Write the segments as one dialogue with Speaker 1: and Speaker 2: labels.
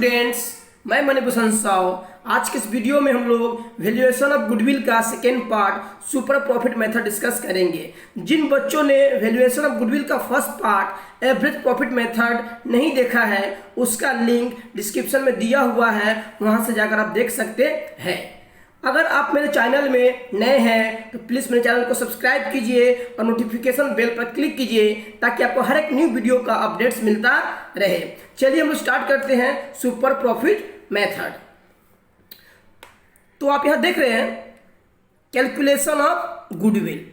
Speaker 1: Students, मैं मणिभूषण साव। आज के इस वीडियो में हम लोग वैल्यूएशन ऑफ गुडविल का second part super profit method discuss करेंगे। जिन बच्चों ने वैल्यूएशन ऑफ गुडविल का first part average profit method नहीं देखा है, उसका लिंक डिस्क्रिप्शन में दिया हुआ है, वहां से जाकर आप देख सकते हैं। अगर आप मेरे चैनल में नए हैं तो प्लीज़ मेरे चैनल को सब्सक्राइब कीजिए और नोटिफिकेशन बेल पर क्लिक कीजिए ताकि आपको हर एक न्यू वीडियो का अपडेट्स मिलता रहे। चलिए हम स्टार्ट करते हैं सुपर प्रॉफिट मेथड। तो आप यहां देख रहे हैं calculation of goodwill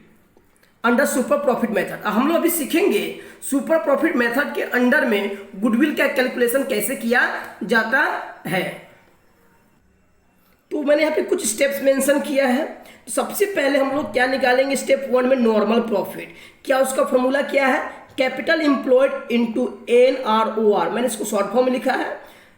Speaker 1: under super profit method. हम लोग अभी सीखेंगे सुपर प्रॉफिट मेथड के अंडर में गुडविल का कैलकुलेशन कैसे किया जाता है। तो मैंने यहाँ पे कुछ स्टेप्स मेंशन किया है। तो सबसे पहले हम लोग क्या निकालेंगे, स्टेप 1 में नॉर्मल प्रॉफिट। क्या उसका फॉर्मूला क्या है, कैपिटल एम्प्लॉयड इनटू NROR। मैंने इसको शॉर्ट फॉर्म में लिखा है,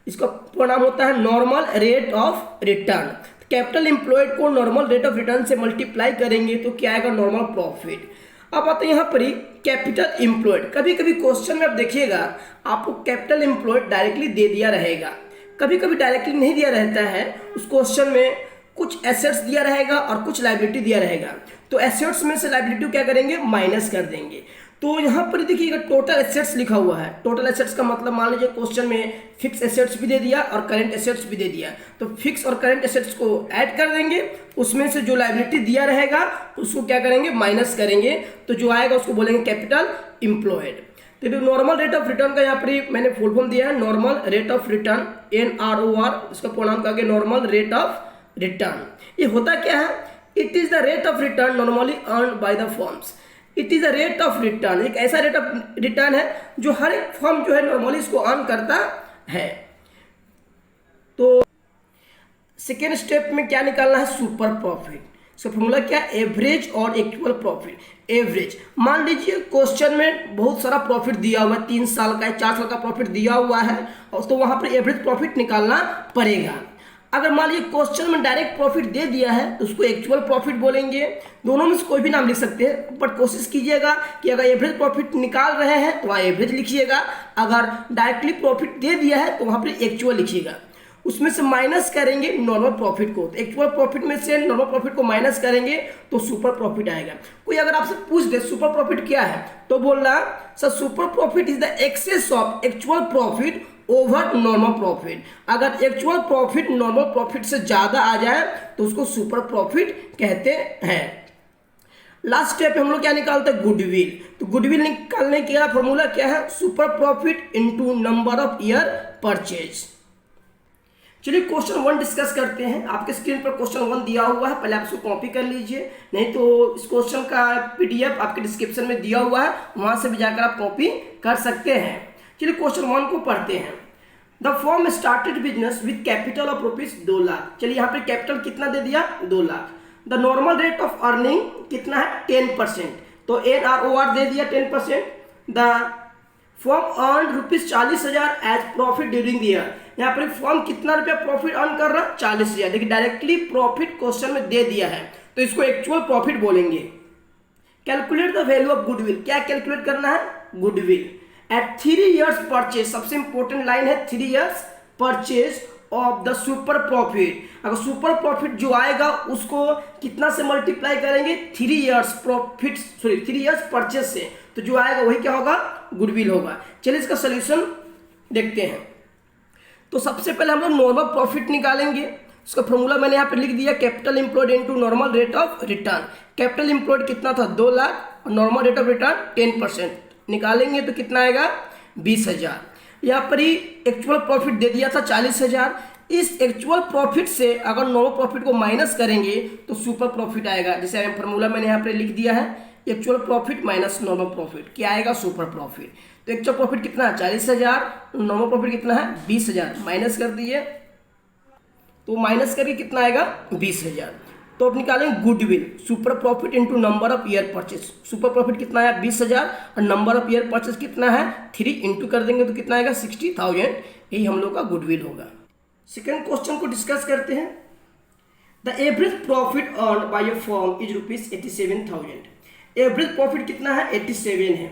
Speaker 1: इसका परिणाम होता है normal rate of return. Capital employed को नॉर्मल रेट ऑफ रिटर्न से मल्टीप्लाई करेंगे तो क्या आएगा, नॉर्मल प्रॉफिट। अब आते हैं यहाँ पर ही कैपिटल एम्प्लॉयड। कभी कभी क्वेश्चन में आप देखिएगा आपको कैपिटल एम्प्लॉयड डायरेक्टली दे दिया रहेगा, कभी कभी डायरेक्टली नहीं दिया रहता है। उस क्वेश्चन में कुछ एसेट्स दिया रहेगा और कुछ लायबिलिटी दिया रहेगा। तो एसेट्स में से लायबिलिटी क्या करेंगे, माइनस कर देंगे। तो यहाँ पर देखिएगा टोटल एसेट्स लिखा हुआ है। टोटल एसेट्स का मतलब मान लीजिए क्वेश्चन में फिक्स एसेट्स भी दे दिया और करंट एसेट्स भी दे दिया, तो फिक्स और करंट एसेट्स को ऐड कर देंगे। उसमें से जो लायबिलिटी दिया रहेगा उसको क्या करेंगे, माइनस करेंगे। तो जो आएगा उसको बोलेंगे कैपिटल एम्प्लॉयड। तो नॉर्मल रेट ऑफ रिटर्न का यहाँ पर मैंने फुल फॉर्म दिया है, normal rate of return NROR। इसका पूर्णांक कहा गया नॉर्मल रेट ऑफ रिटर्न। ये होता क्या है, it is the rate of return normally earn by the firms. It is the rate of return, एक ऐसा रेट ऑफ रिटर्न है जो हर एक फर्म जो है नॉर्मली इसको अर्न करता है। तो सेकेंड स्टेप में क्या निकालना है, सुपर प्रॉफिट। इसका फॉर्मूला क्या है, एवरेज और एक्चुअल प्रॉफिट। एवरेज, मान लीजिए क्वेश्चन में बहुत सारा प्रॉफिट दिया हुआ है, 3 साल का है, 4 साल का प्रॉफिट दिया हुआ है, और तो वहां पर एवरेज प्रॉफिट निकालना पड़ेगा। अगर मान लीजिए क्वेश्चन में डायरेक्ट प्रॉफिट दे दिया है तो उसको एक्चुअल प्रॉफिट बोलेंगे। दोनों में से कोई भी नाम लिख सकते हैं, बट कोशिश कीजिएगा कि अगर एवरेज प्रॉफिट निकाल रहे हैं तो वहाँ एवरेज लिखिएगा, अगर डायरेक्टली प्रॉफिट दे दिया है तो वहाँ पर एक्चुअल लिखिएगा। उसमें से माइनस करेंगे नॉर्मल प्रॉफिट को, तो एक्चुअल प्रॉफिट में से नॉर्मल प्रॉफिट को माइनस करेंगे तो सुपर प्रॉफिट आएगा। कोई अगर आपसे पूछ दे सुपर प्रॉफिट क्या है, तो बोलना sir super profit is the excess of actual profit over normal profit. अगर एक्चुअल प्रॉफिट नॉर्मल प्रॉफिट से ज्यादा आ जाए तो उसको सुपर प्रॉफिट कहते हैं। लास्ट स्टेप हम लोग क्या निकालते हैं, गुडविल। तो गुडविल निकालने का फॉर्मूला क्या है, super profit into number of year purchase. चलिए क्वेश्चन 1 डिस्कस करते हैं। आपके स्क्रीन पर क्वेश्चन 1 दिया हुआ है, पहले आप इसको कॉपी कर लीजिए, नहीं तो इस क्वेश्चन का PDF आपके डिस्क्रिप्शन में दिया हुआ है, वहां से भी जाकर आप कॉपी कर सकते हैं। चलिए क्वेश्चन 1 को पढ़ते हैं। The firm started business with capital of ₹2 lakh. चलिए यहाँ पे कैपिटल कितना दे दिया, 2 lakh. The normal rate of earning कितना है, 10%। तो NROR दे दिया 10%। The firm earn ₹40,000 as profit during the year. यहाँ पर फर्म कितना रुपया प्रॉफिट अर्न कर रहा है, 40,000। देखिए डायरेक्टली प्रॉफिट क्वेश्चन में दे दिया है तो इसको एक्चुअल प्रॉफिट बोलेंगे। Calculate the value of goodwill. क्या कैलकुलेट करना है, गुडविल एट 3 years परचेज। सबसे इंपॉर्टेंट लाइन है 3 years purchase of the super profit. अगर सुपर प्रॉफिट जो आएगा उसको कितना से मल्टीप्लाई करेंगे, 3 years प्रॉफिट 3 years परचेज से, तो जो आएगा वही क्या होगा, गुडविल होगा। चलिए इसका सोल्यूशन देखते हैं। तो सबसे पहले हम लोग नॉर्मल प्रॉफिट निकालेंगे। उसका फॉर्मूला मैंने यहाँ पे लिख दिया, capital employed into normal rate of return. Capital employed कितना था, 2 लाख, और नॉर्मल रेट ऑफ रिटर्न 10%। निकालेंगे तो कितना आएगा, 20,000। यहाँ पर ही एक्चुअल प्रॉफिट दे दिया था 40,000। इस एक्चुअल प्रॉफिट से अगर नॉर्मल प्रॉफिट को माइनस करेंगे तो सुपर प्रॉफिट आएगा। जैसे फॉर्मूला मैंने यहाँ पर लिख दिया है, actual profit minus normal profit, क्या आएगा, सुपर प्रॉफिट। तो एक्चुअल प्रॉफिट कितना है, 40,000, नॉर्मल प्रॉफिट कितना है, 20,000। माइनस कर दिए तो माइनस करके कितना आएगा, 20,000। तो अब निकालेंगे goodwill, super profit into number of year purchase. Super profit कितना है, 20,000, और नंबर ऑफ ईयर परचेज कितना है, 3 इंटू कर देंगे तो कितना आएगा, 60,000। यही हम लोग का गुडविल होगा। सेकेंड क्वेश्चन को डिस्कस करते हैं। The average profit earn by A firm is ₹87,000। Average profit कितना है, 87 है,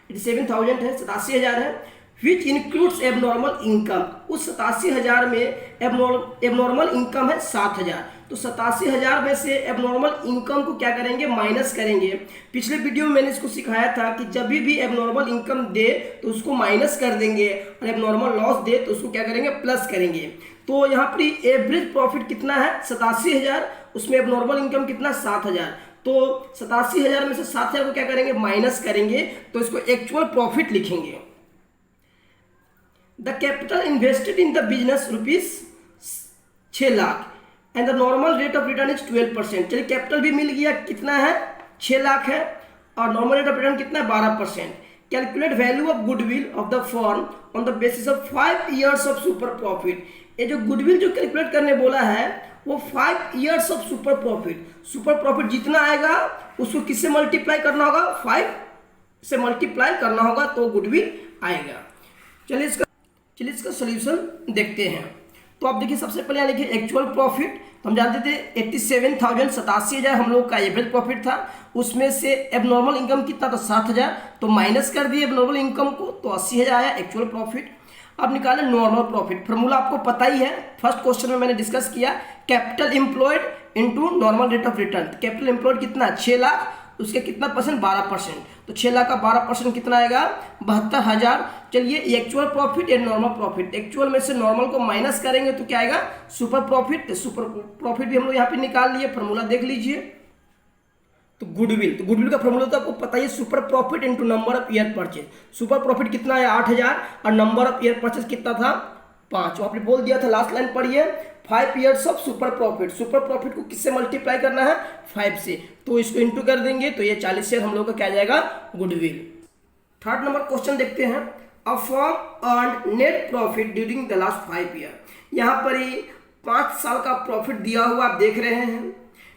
Speaker 1: 87,000 है, 87,000 है। Which includes abnormal income. उस 87,000 में एबनॉर्मल इनकम है 7,000, तो 87,000 में से एबनॉर्मल इनकम को क्या करेंगे, माइनस करेंगे। पिछले वीडियो में मैंने इसको सिखाया था कि जब भी एबनॉर्मल इनकम दे तो उसको माइनस कर देंगे और एबनॉर्मल लॉस दे तो उसको क्या करेंगे, प्लस करेंगे। तो यहाँ पर एवरेज प्रॉफिट कितना है 87,000, उसमें एबनॉर्मल इनकम कितना 7,000, तो 87,000 में से 7,000 को क्या करेंगे, माइनस करेंगे, तो इसको एक्चुअल प्रॉफिट लिखेंगे। The capital invested in the business ₹6 lakh and the normal rate of return is 12%। चलिए कैपिटल भी मिल गया, कितना है 6 लाख है, और नॉर्मल रेट ऑफ रिटर्न कितना है 12%। Calculate value of goodwill of the firm on the basis of 5 years of super profit. ये जो गुडविल जो कैलकुलेट करने बोला है वो 5 years of super profit. Super profit जितना आएगा उसको किससे मल्टीप्लाई करना होगा, 5 से मल्टीप्लाई करना होगा तो गुडविल आएगा। चलिए इसका सोल्यूशन देखते हैं। तो आप देखिए सबसे पहले यहाँ लिखिए एक्चुअल प्रॉफिट। तो हम जानते थे 87,000 87,000 हम लोग का एवरेज प्रॉफिट था, उसमें से एबनॉर्मल इनकम कितना था 7,000, तो माइनस कर दिए एबनॉर्मल इनकम को तो 80,000 आया एक्चुअल प्रॉफिट। अब निकालें नॉर्मल प्रॉफिट। फॉर्मूला आपको पता ही है, फर्स्ट क्वेश्चन में मैंने डिस्कस किया, capital employed into normal rate of return. Capital employed कितना 6 लाख, उसके कितना परसेंट 12%, तो 6 लाख का 12% कितना आएगा 72,000। चलिए एक्चुअल प्रॉफिट या नॉर्मल प्रॉफिट, एक्चुअल में से नॉर्मल को माइनस करेंगे तो क्या आएगा सुपर प्रॉफिट। सुपर प्रॉफिट भी हम लोग यहाँ पे निकाल लिए, फॉर्मूला देख लीजिए। तो गुडविल का फॉर्मूला तो आपको पता ही, super profit into number of year purchase. Super profit कितना है 8,000 और नंबर ऑफ ईयर परचेज कितना था 5। आपने बोल दिया था, लास्ट लाइन पढ़िए, 5 years of super profit. Super profit को किससे मल्टीप्लाई करना है 5 से, तो इसको इंटू कर देंगे तो ये 40 से हम लोग का क्या जाएगा गुडविल। थर्ड नंबर क्वेश्चन देखते हैं। A firm earned net profit during the last 5 year. यहाँ पर ही 5 साल का प्रॉफिट दिया हुआ आप देख रहे हैं,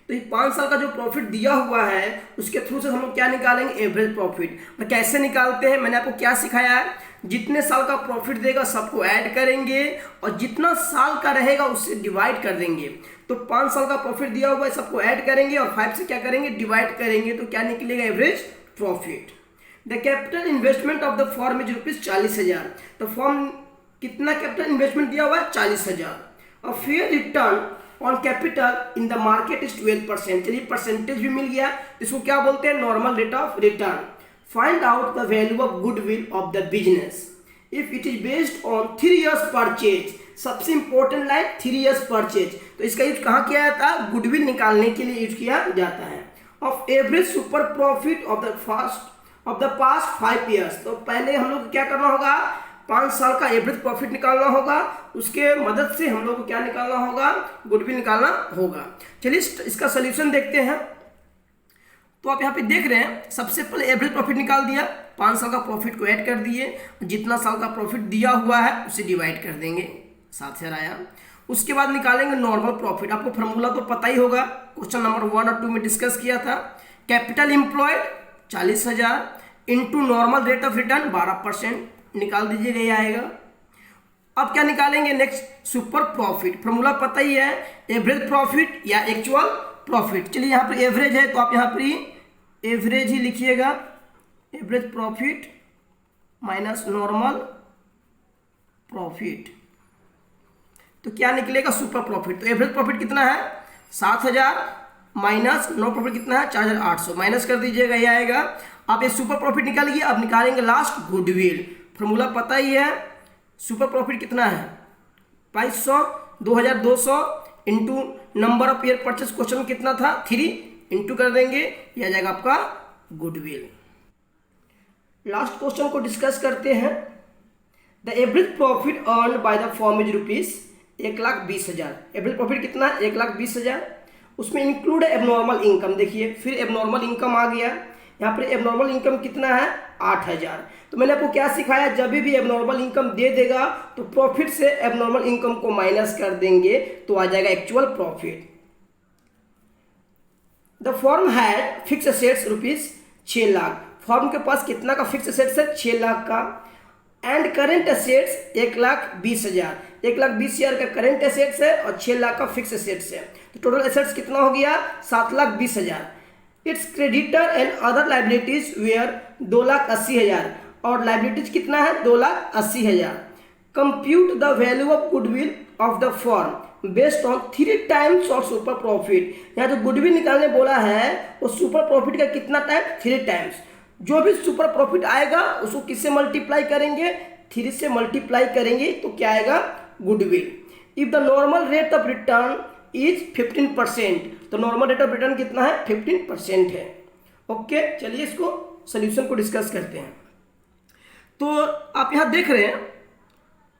Speaker 1: तो ये 5 साल का जो प्रॉफिट दिया हुआ है उसके थ्रू से हम लोग क्या निकालेंगे एवरेज प्रॉफिट। तो कैसे निकालते हैं, मैंने आपको क्या सिखाया है, जितने साल का प्रॉफिट देगा सबको ऐड करेंगे और जितना साल का रहेगा उससे डिवाइड कर देंगे। तो 5 साल का प्रॉफिट दिया हुआ है सबको ऐड करेंगे और 5 से क्या करेंगे डिवाइड करेंगे, तो क्या निकलेगा average profit. The capital investment of the firm is ₹40,000। तो फर्म कितना कैपिटल इन्वेस्टमेंट दिया हुआ है 40,000 और fair return on capital in the market is 12%। चलिए परसेंटेज भी मिल गया, इसको क्या बोलते हैं normal rate of return. Find out the value of goodwill of the business if it is based on 3 years purchase. सबसे इंपॉर्टेंट लाइन 3 years परचेज, तो इसका यूज कहाँ किया जाता है, गुडविल निकालने के लिए यूज किया जाता है। Of average super profit of the past 5 years। तो पहले हम लोग को क्या करना होगा, 5 साल का एवरेज प्रॉफिट निकालना होगा, उसके मदद से हम लोग को क्या निकालना होगा, गुडविल निकालना होगा। चलिए इसका सोल्यूशन देखते हैं। तो आप यहाँ पे देख रहे हैं, सबसे पहले एवरेज प्रॉफिट निकाल दिया, 5 साल का प्रॉफिट को ऐड कर दिए, जितना साल का प्रॉफिट दिया हुआ है उसे डिवाइड कर देंगे, 7,000 आया। उसके बाद निकालेंगे नॉर्मल प्रॉफिट। आपको फॉर्मूला तो पता ही होगा, क्वेश्चन नंबर 1 और 2 में डिस्कस किया था। Capital employed 40,000 into normal rate of return 12%, निकाल दीजिएगा ये आएगा। अब क्या निकालेंगे नेक्स्ट, सुपर प्रॉफिट। फॉर्मूला पता ही है, एवरेज प्रॉफिट या एक्चुअल प्रॉफिट। चलिए यहाँ पर एवरेज है तो आप यहाँ पर एवरेज ही लिखिएगा, average profit minus normal profit, तो क्या निकलेगा सुपर प्रॉफिट। तो एवरेज प्रॉफिट कितना है 7,000 माइनस नॉर्मल प्रॉफिट कितना है 4,800, माइनस कर दीजिएगा ये आएगा। आप ये सुपर प्रॉफिट निकालिए। अब निकालेंगे लास्ट गुडविल। फॉर्मूला पता ही है, सुपर प्रॉफिट कितना है 2200, 2,200 into number of year purchase, question कितना था 3, इंटू कर देंगे, यह आ जाएगा आपका गुडविल। लास्ट क्वेश्चन को डिस्कस करते हैं। The average profit earn by the firm is ₹1,20,000। Average profit कितना है 1,20,000, उसमें इंक्लूड है एबनॉर्मल इनकम। देखिए फिर एबनॉर्मल इनकम आ गया, यहाँ पर एबनॉर्मल इनकम कितना है 8,000। तो मैंने आपको क्या सिखाया, जब भी एबनॉर्मल इनकम दे देगा तो प्रॉफिट से एबनॉर्मल इनकम को माइनस कर देंगे तो आ जाएगा actual profit. The firm had fix assets ₹6 lakh. Firm के पास कितना का फिक्स एसेट्स है 6 लाख का, एंड करेंट एसेट्स 1,20,000। 1,20,000 का करेंट एसेट्स है और 6 लाख का फिक्स एसेट्स है, तो टोटल एसेट्स कितना हो गया 7,20,000। Its creditor and other liabilities were 2,80,000। और लाइबिलिटीज कितना है 2,80,000। Compute the value of goodwill of the firm based on 3 times और सुपर प्रॉफिट। यहाँ जो गुडविल निकालने बोला है वो सुपर प्रॉफिट का कितना टाइम 3 टाइम्स। जो भी सुपर प्रॉफिट आएगा उसको किससे मल्टीप्लाई करेंगे 3 से मल्टीप्लाई करेंगे तो क्या आएगा goodwill. If the normal rate of return is 15%, तो नॉर्मल रेट ऑफ रिटर्न कितना है 15% है। ओके, चलिए इसको सोल्यूशन को डिस्कस करते हैं। तो आप यहाँ देख रहे हैं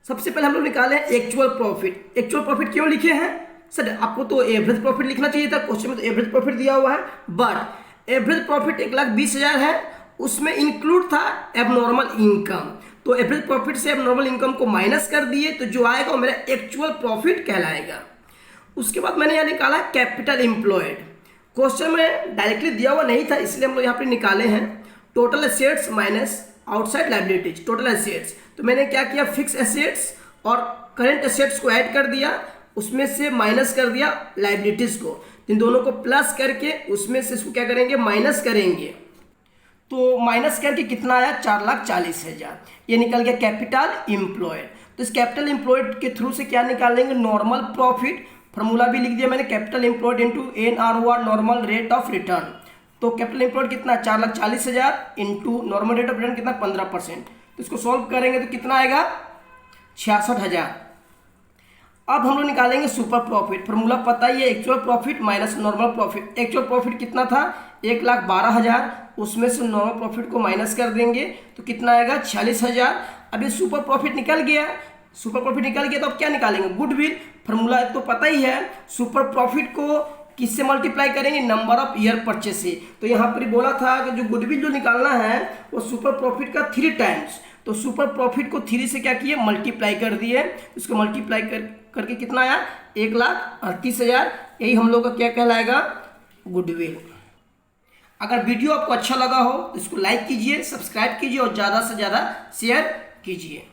Speaker 1: सबसे पहले हम लोग निकाले एक्चुअल प्रॉफिट। एक्चुअल प्रॉफिट क्यों लिखे हैं सर, आपको तो एवरेज प्रॉफिट लिखना चाहिए था, क्वेश्चन में तो एवरेज प्रॉफिट दिया हुआ है, बट एवरेज प्रॉफिट 1,20,000 है, उसमें इंक्लूड था एबनॉर्मल इनकम। तो एवरेज प्रॉफिट से एबनॉर्मल इनकम को माइनस कर दिए तो जो आएगा वो मेरा एक्चुअल प्रॉफिट कहलाएगा। उसके बाद मैंने यहाँ निकाला कैपिटल एम्प्लॉयड। क्वेश्चन में डायरेक्टली दिया हुआ नहीं था इसलिए हम लोग यहाँ पे निकाले हैं total assets minus outside liabilities, total assets. तो मैंने क्या किया फिक्स एसेट्स और करंट एसेट्स को ऐड कर दिया, उसमें से माइनस कर दिया लायबिलिटीज को, इन दोनों को प्लस करके उसमें से इसको क्या करेंगे माइनस करेंगे। तो माइनस करके कितना आया 4,40,000, ये निकल गया कैपिटल एम्प्लॉयड। तो इस कैपिटल एम्प्लॉयड के थ्रू से क्या निकालेंगे नॉर्मल प्रॉफिट। फार्मूला भी लिख दिया मैंने, capital employed into NROR normal rate of return. तो कैपिटल एम्प्लॉयड कितना 4,40,000 into normal rate of return कितना 15%। तो इसको सॉल्व करेंगे तो कितना आएगा 66,000। अब हम लोग निकालेंगे सुपर प्रॉफिट। फार्मूला पता ही है actual profit minus normal profit. Actual profit कितना था 1,12,000, उसमें से नॉर्मल प्रॉफिट को माइनस कर देंगे तो कितना आएगा 46,000। अब ये सुपर प्रॉफिट निकल गया, सुपर प्रॉफिट निकल गया तो अब क्या निकालेंगे गुडविल। फार्मूला तो पता ही है, सुपर प्रॉफिट को किससे मल्टीप्लाई करेंगे नंबर ऑफ ईयर परचेज से। तो यहाँ पर बोला था कि जो गुडविल जो निकालना है वो सुपर प्रॉफिट का 3 टाइम्स। तो सुपर प्रॉफिट को 3 से क्या किए मल्टीप्लाई कर दिए, इसको मल्टीप्लाई करके कितना आया 1,38,000। यही हम लोग का क्या कहलाएगा गुडविल। अगर वीडियो आपको अच्छा लगा हो तो इसको लाइक कीजिए, सब्सक्राइब कीजिए और ज़्यादा से ज़्यादा शेयर कीजिए।